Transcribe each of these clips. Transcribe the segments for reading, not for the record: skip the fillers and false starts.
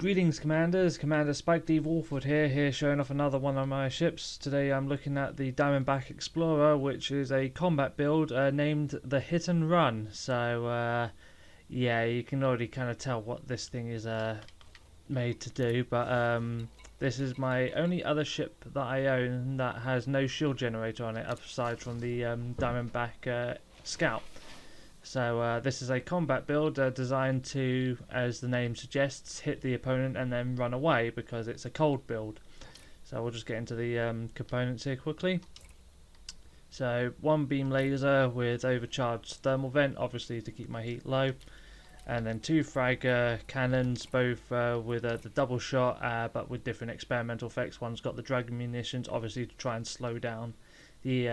Greetings, Commanders. Commander Spike D. Wolfwood here showing off another one of my ships. Today I'm looking at the Diamondback Explorer, which is a combat build named the Hit and Run. So, yeah, you can already kind of tell what this thing is made to do. But this is my only other ship that I own that has no shield generator on it, aside from the Diamondback Scout. So this is a combat build designed to, as the name suggests, hit the opponent and then run away because it's a cold build. So we'll just get into the components here quickly. So one beam laser with overcharged thermal vent, obviously to keep my heat low. And then two frag cannons, both with the double shot but with different experimental effects. One's got the drug munitions, obviously to try and slow down the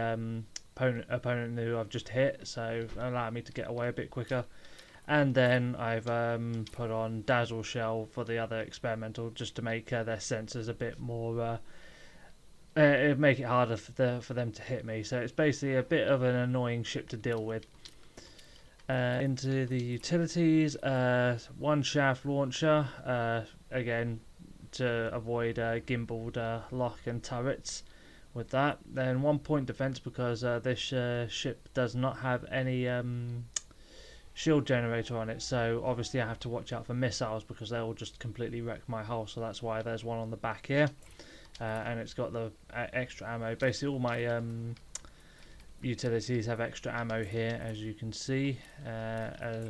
opponent who I've just hit, so allow me to get away a bit quicker. And then I've put on dazzle shell for the other experimental, just to make their sensors a bit more make it harder for them to hit me. So it's basically a bit of an annoying ship to deal with. Into the utilities, one shaft launcher, again to avoid gimbaled lock and turrets with that. Then 1 point defense because this ship does not have any shield generator on it, so obviously I have to watch out for missiles because they will just completely wreck my hull. So that's why there's one on the back here, and it's got the extra ammo. Basically all my utilities have extra ammo here, as you can see,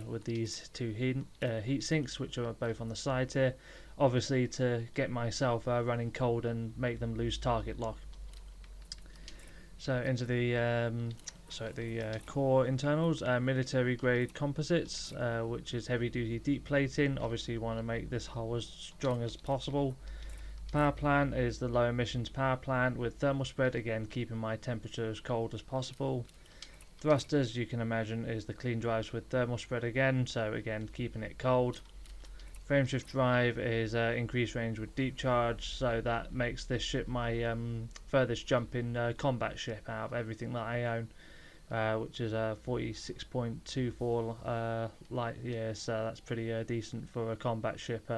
with these two heat sinks, which are both on the side here, obviously to get myself running cold and make them lose target lock. So into the core internals, military grade composites, which is heavy duty deep plating. Obviously you want to make this hull as strong as possible. Power plant is the low emissions power plant with thermal spread, again keeping my temperature as cold as possible. Thrusters, you can imagine, is the clean drives with thermal spread again, so again keeping it cold. Frameshift drive is increased range with deep charge, so that makes this ship my furthest jumping combat ship out of everything that I own, which is 46.24 light years. So that's pretty decent for a combat ship,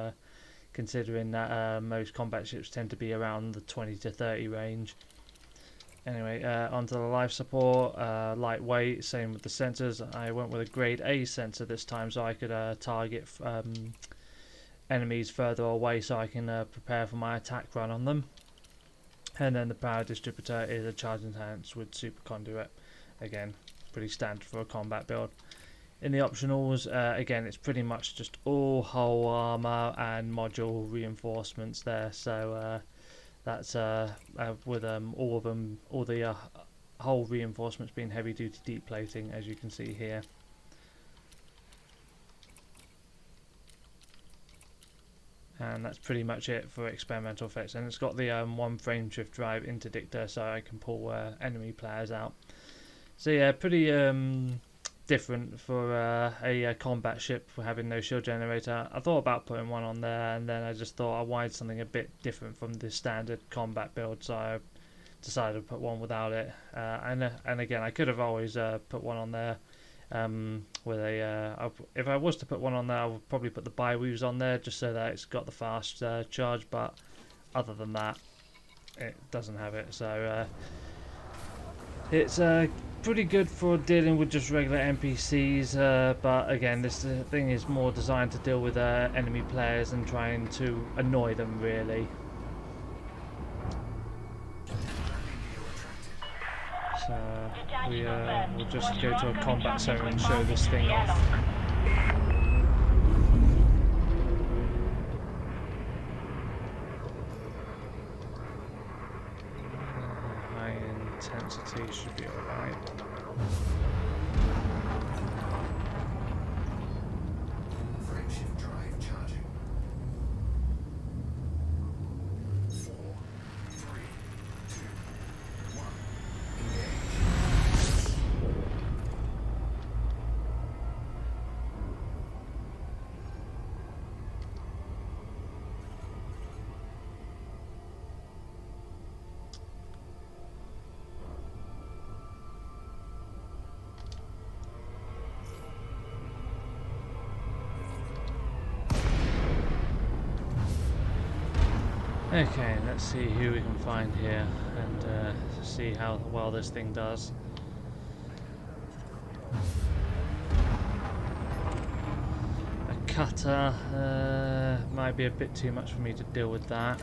considering that most combat ships tend to be around the 20 to 30 range. Anyway, onto the life support, lightweight, same with the sensors. I went with a grade A sensor this time so I could target enemies further away, so I can prepare for my attack run on them. And then the power distributor is a charge enhance with super conduit, again pretty standard for a combat build. In the optionals, again it's pretty much just all hull armor and module reinforcements there, so that's with all the hull reinforcements being heavy duty deep plating, as you can see here. And that's pretty much it for experimental effects. And it's got the one frameshift drive interdictor, so I can pull enemy players out. So yeah, pretty different for a combat ship for having no shield generator. I thought about putting one on there, and then I just thought I wanted something a bit different from the standard combat build, so I decided to put one without it. And again, I could have always put one on there. With a if I was to put one on there, I would probably put the bi-weaves on there just so that it's got the fast charge, but other than that it doesn't have it. So it's pretty good for dealing with just regular NPCs, but again this thing is more designed to deal with enemy players and trying to annoy them, really. So we'll just go to a combat zone and show this thing off. High intensity should be alright. Frameshift drive charging. 4, 3, 2, 1. Okay, let's see who we can find here and see how well this thing does. A cutter might be a bit too much for me to deal with that.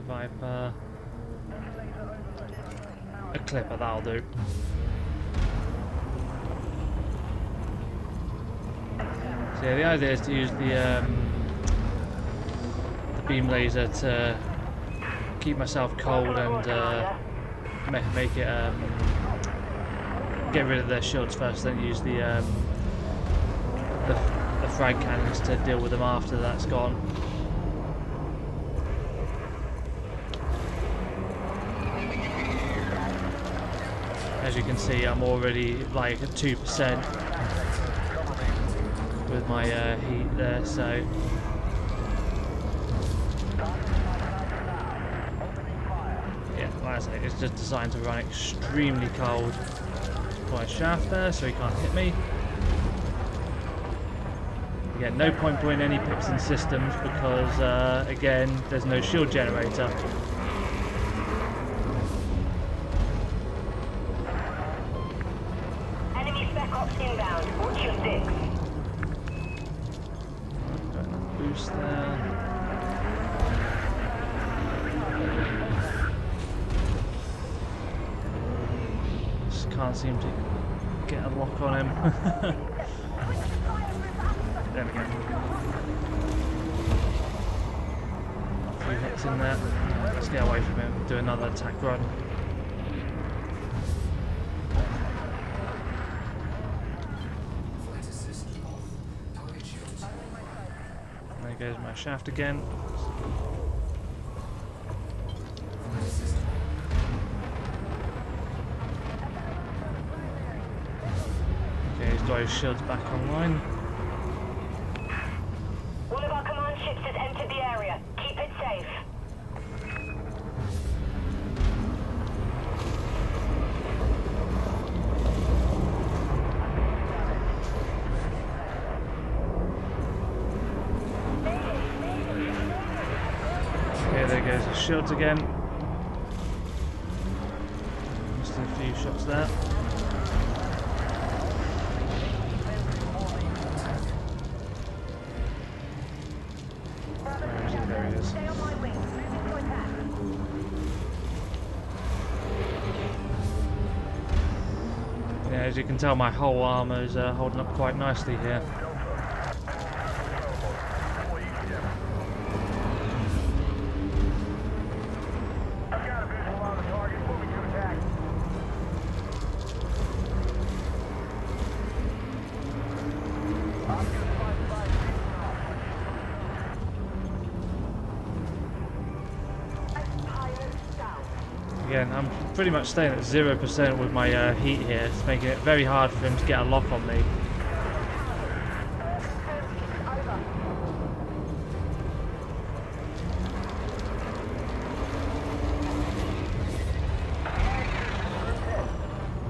Viper. A clipper, that'll do. So yeah, the idea is to use the beam laser to keep myself cold and make it get rid of their shields first, then use the frag cannons to deal with them after that's gone. As you can see, I'm already like at 2% with my heat there, so yeah, like I say, it's just designed to run extremely cold. My shaft there, so he can't hit me. Again, no point putting any pips in systems because, again, there's no shield generator. Enemy spec ops inbound. Watch your six. Got enough boost there. Just can't seem to get a lock on him. There we go. A few hits in there. Let's get away from him. Do another attack run. Flight assist off. Target shields. There goes my shaft again. Flight assist on. Okay, he's got his shields back online. One of our command ships has entered the area. Keep it safe. Okay, there goes his shields again. Missed a few shots there. Where is he? There he is. Stay on my wing. Moving to attack. Yeah, as you can tell, my whole armour is holding up quite nicely here. Again, I'm pretty much staying at 0% with my heat here. It's making it very hard for him to get a lock on me.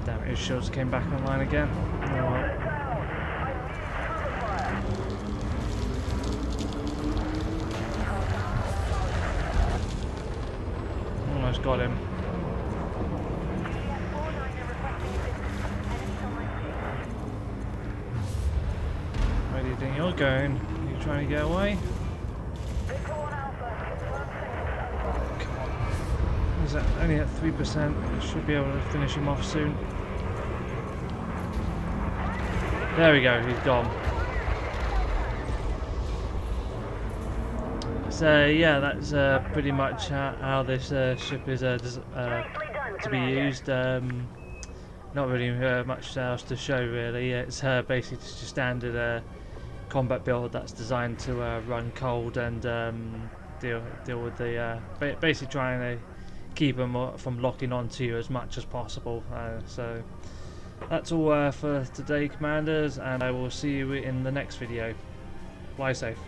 Damn it, his shields came back online again. Oh well. Almost got him. Where do you think you're going? Are you trying to get away? Come on. He's only at 3%. Should be able to finish him off soon. There we go, he's gone. So yeah, that's pretty much how this ship is to be used. Not really much else to show really. It's basically just a standard combat build that's designed to run cold and deal with the basically trying to keep them from locking onto you as much as possible. So that's all for today, commanders, and I will see you in the next video. Fly safe.